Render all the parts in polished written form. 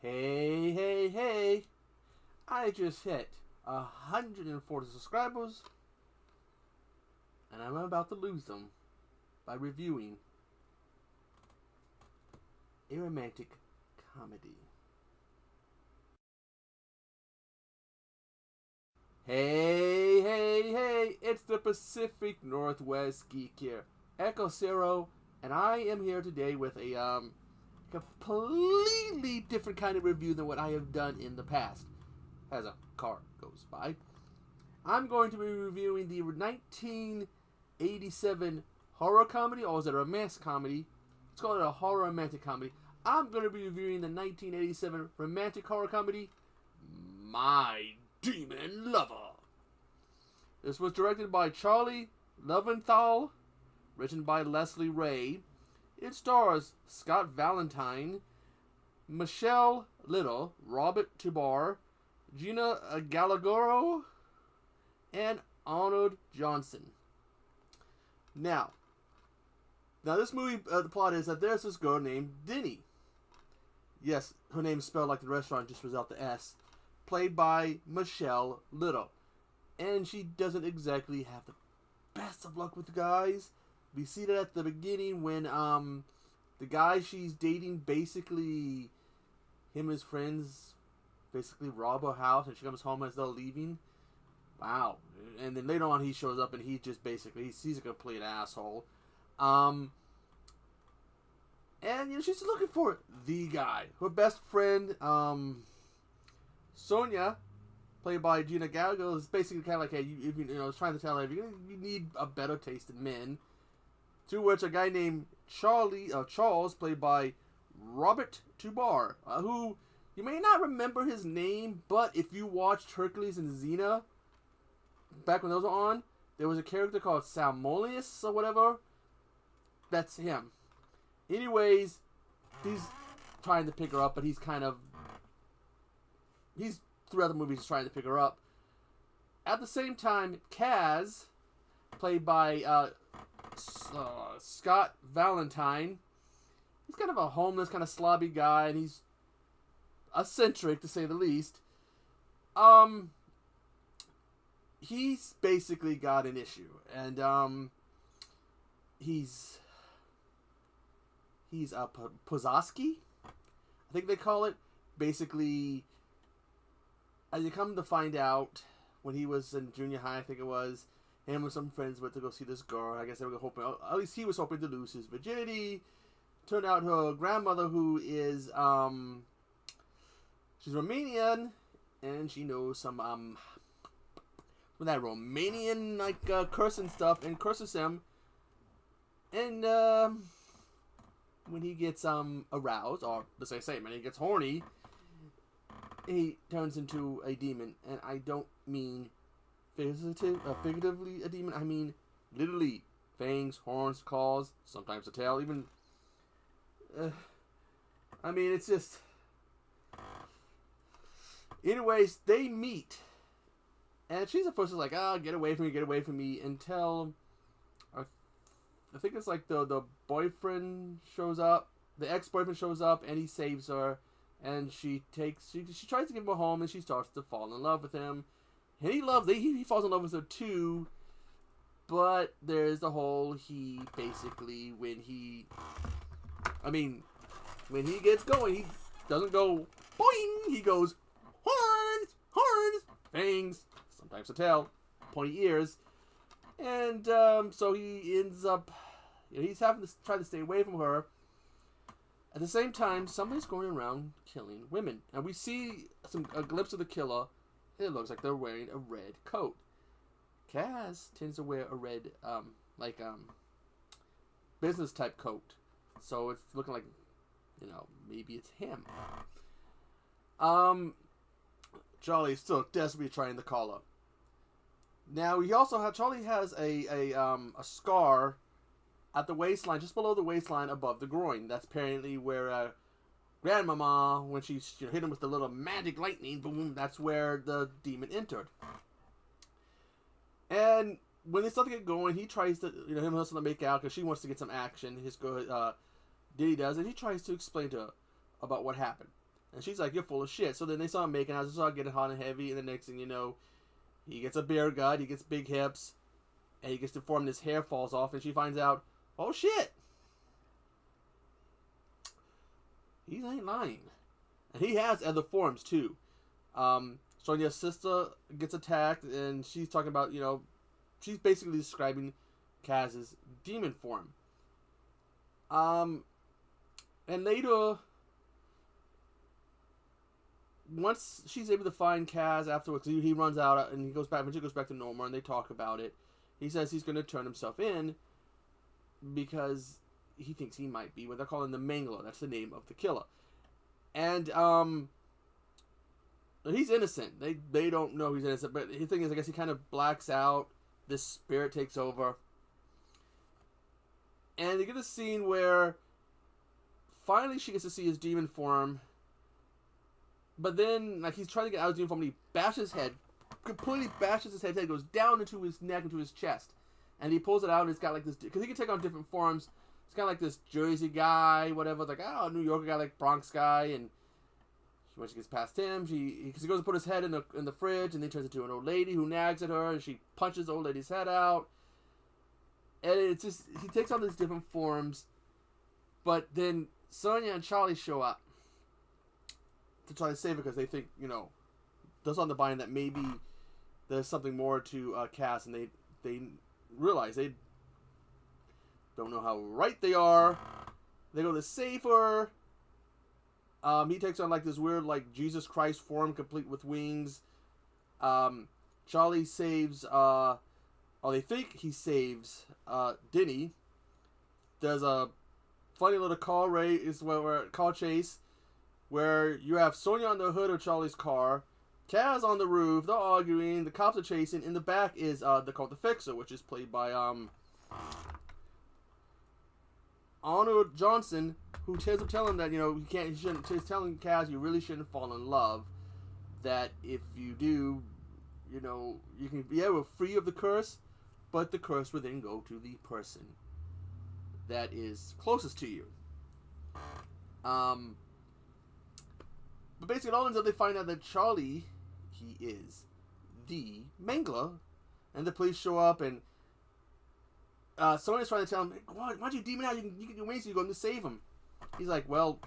Hey, hey, hey. I just hit 140 subscribers, and I'm about to lose them by reviewing a romantic comedy. Hey, hey, hey. It's the Pacific Northwest Geek here, Echo Zero, and I am here today with a completely different kind of review than what I have done in the past. As a car goes by, I'm going to be reviewing the 1987 horror comedy, or is it a romance comedy? Let's call it a horror romantic comedy. I'm going to be reviewing the 1987 romantic horror comedy, My Demon Lover. This was directed by Charlie Leventhal, written by Leslie Ray. It stars Scott Valentine, Michele Little, Robert Tubar, Gina Galagoro, and Arnold Johnson. Now this movie, the plot is that there's this girl named Denny. Yes, her name's spelled like the restaurant, just without the S. Played by Michele Little. And she doesn't exactly have the best of luck with guys. We see that at the beginning when the guy she's dating, basically him and his friends basically rob her house, and she comes home as they're leaving. Wow. And then later on he shows up and he just basically he's a complete asshole. And she's looking for the guy. Her best friend, Sonia, played by Gina Galgo, is basically kind of like, hey, you trying to tell her you need a better taste in men. To which a guy named Charles, played by Robert Tubar, who you may not remember his name, but if you watched Hercules and Xena back when those were on, there was a character called Salmonius or whatever. That's him. Anyways, he's trying to pick her up, but he's throughout the movie he's trying to pick her up. At the same time, Kaz, played by Scott Valentine, he's kind of a homeless, kind of slobby guy, and he's eccentric to say the least. He's basically got an issue, and he's a Pozoski, I think they call it. Basically, as you come to find out, when he was in junior high, I think it was, him and some friends went to go see this girl. I guess they were hoping, at least he was hoping to lose his virginity. Turned out her grandmother, who is she's Romanian, and she knows some with that Romanian cursing stuff, and curses him. And when he gets aroused, or let's say when he gets horny, he turns into a demon. And I don't mean figuratively a demon. I mean literally fangs, horns, claws, sometimes a tail. Even I mean, it's just. Anyways, they meet, and she's at first like, "Oh, get away from me," until I think it's like the boyfriend shows up, the ex-boyfriend shows up, and he saves her, and she tries to give him a home, and she starts to fall in love with him, and he falls in love with her too, but there's the whole he basically when he gets going, he doesn't go boing, he goes horns, fangs, sometimes a tail, pointy ears. And so he ends up, he's having to try to stay away from her. At the same time, somebody's going around killing women, and we see a glimpse of the killer. It looks like they're wearing a red coat. Kaz tends to wear a red, business type coat, so it's looking like, maybe it's him. Charlie's still desperately trying to call her. Now Charlie has a scar at the waistline, just below the waistline, above the groin. That's apparently where Grandmama, when she hit him with the little magic lightning, boom, that's where the demon entered. And when they start to get going, he tries to, him and Hustle to make out because she wants to get some action. His girl, Diddy does, and he tries to explain to her about what happened. And she's like, you're full of shit. So then they start making out, they start getting hot and heavy, and the next thing you know, he gets a bear gut, he gets big hips, and he gets deformed, his hair falls off, and she finds out, oh shit! He ain't lying. And he has other forms too. Sonia's sister gets attacked, and she's talking about, she's basically describing Kaz's demon form. And later, once she's able to find Kaz afterwards, he runs out and he goes back. When she goes back to normal, and they talk about it, he says he's going to turn himself in because he thinks he might be what they're calling the Mangler. That's the name of the killer. And he's innocent. They don't know he's innocent, but the thing is, I guess he kind of blacks out. This spirit takes over, and they get a scene where finally she gets to see his demon form. But then, like, he's trying to get out of his demon form, and he bashes his head, completely bashes his head, goes down into his neck, into his chest. And he pulls it out, and it's got, like, this, because he can take on different forms. It's kind of like this Jersey guy, whatever, like, New Yorker guy, like, Bronx guy, and when she gets past him, because he goes to put his head in the fridge, and then he turns into an old lady who nags at her, and she punches the old lady's head out. And it's just, he takes on these different forms, but then Sonia and Charlie show up to try to save her because they think, there's on the buy-in that maybe there's something more to Kaz, and they realize they don't know how right they are. They go to save her. He takes on like this weird like Jesus Christ form, complete with wings. Charlie saves, or they think he saves Denny. There's a funny little car chase where you have Sonia on the hood of Charlie's car, Kaz on the roof, they're arguing, the cops are chasing. In the back is they're called the Fixer, which is played by Arnold Johnson, who ends up telling him that he's telling Kaz you really shouldn't fall in love. That if you do, you can be free of the curse, but the curse will then go to the person that is closest to you. But basically, it all ends up they find out that Charlie, he is the Mangler, and the police show up, and Sonia's trying to tell him, why'd you demon out? You can get your wings, so you go to save him. He's like, well,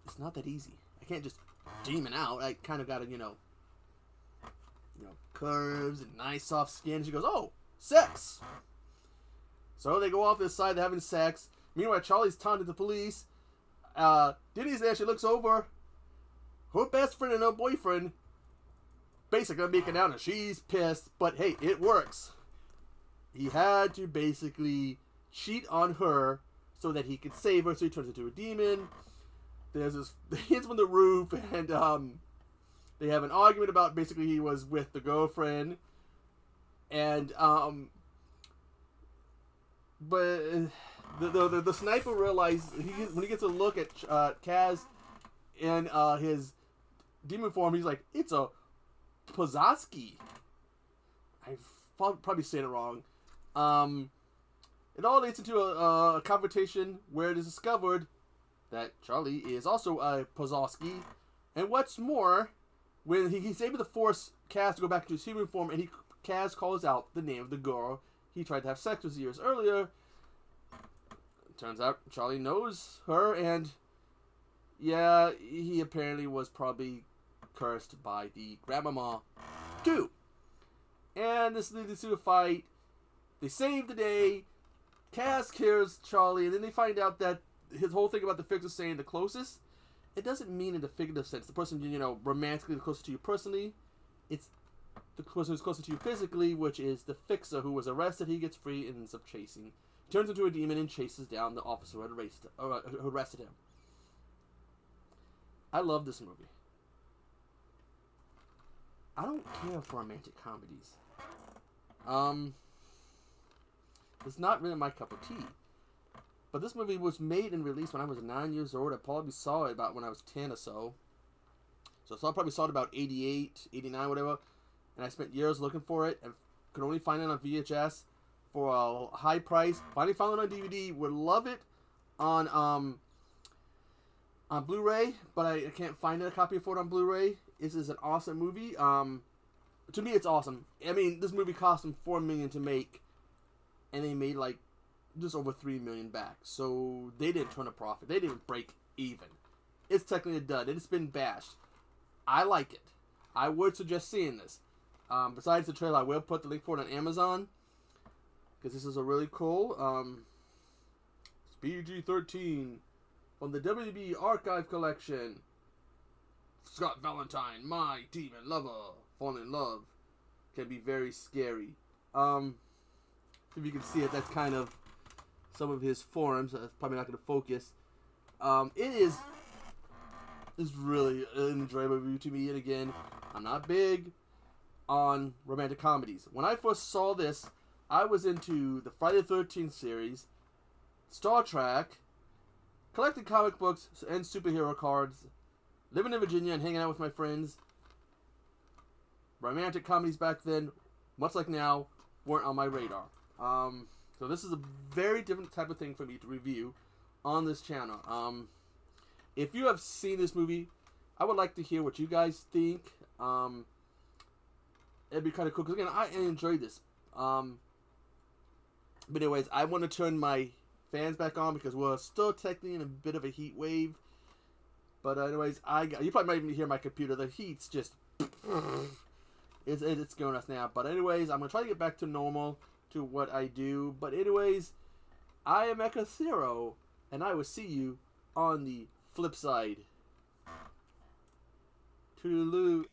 it's not that easy. I can't just demon out. I kind of gotta, curves and nice soft skin. She goes, oh, sex. So they go off this side, they're having sex. Meanwhile, Charlie's taunting the police. Denny's there, she looks over. Her best friend and her boyfriend basically making out, and she's pissed, but hey, it works. He had to basically cheat on her so that he could save her, so he turns into a demon. There's this, he hits him on the roof, and they have an argument about basically he was with the girlfriend, and but the sniper realizes when he gets a look at Kaz in his demon form, he's like, it's a Pozoski. I probably saying it wrong. It all leads into a confrontation where it is discovered that Charlie is also a Pozoski. And what's more, when he's able to force Kaz to go back into his human form, and Kaz calls out the name of the girl he tried to have sex with years earlier. It turns out Charlie knows her, and yeah, he apparently was probably cursed by the grandmama too. And this leads to a fight. They save the day. Kaz kills Charlie, and then they find out that his whole thing about the Fixer saying the closest, it doesn't mean in the figurative sense. The person, romantically the closest to you personally. It's the person who's closest to you physically, which is the Fixer, who was arrested. He gets free and ends up chasing. Turns into a demon and chases down the officer who arrested him. I love this movie. I don't care for romantic comedies. It's not really my cup of tea. But this movie was made and released when I was 9 years old. I probably saw it about when I was 10 or so. So I probably saw it about 88, 89, whatever. And I spent years looking for it and could only find it on VHS for a high price. Finally found it on DVD. Would love it on on Blu-ray, but I can't find a copy for it on Blu-ray. This is an awesome movie. To me, it's awesome. I mean, this movie cost them $4 million to make, and they made like just over $3 million back. So they didn't turn a profit. They didn't break even. It's technically a dud. It's been bashed. I like it. I would suggest seeing this. Besides the trailer, I will put the link for it on Amazon, because this is a really cool it's PG-13 from the WB Archive Collection. Scott Valentine, my demon lover, falling in love. Can be very scary. If you can see it, that's kind of some of his forums. That's probably not going to focus. It is really an enjoyable movie to me. And again, I'm not big on romantic comedies. When I first saw this, I was into the Friday the 13th series, Star Trek, collecting comic books and superhero cards, living in Virginia and hanging out with my friends. Romantic comedies back then, much like now, weren't on my radar. So this is a very different type of thing for me to review on this channel. If you have seen this movie, I would like to hear what you guys think. It'd be kind of cool, because again, I enjoyed this. But anyways, I want to turn my fans back on, because we're still technically in a bit of a heat wave. But anyways, you probably might even hear my computer. The heat's just it's going us now. But anyways, I'm gonna try to get back to normal, to what I do. But anyways, I am Mecha Zero, and I will see you on the flip side. Toodaloo.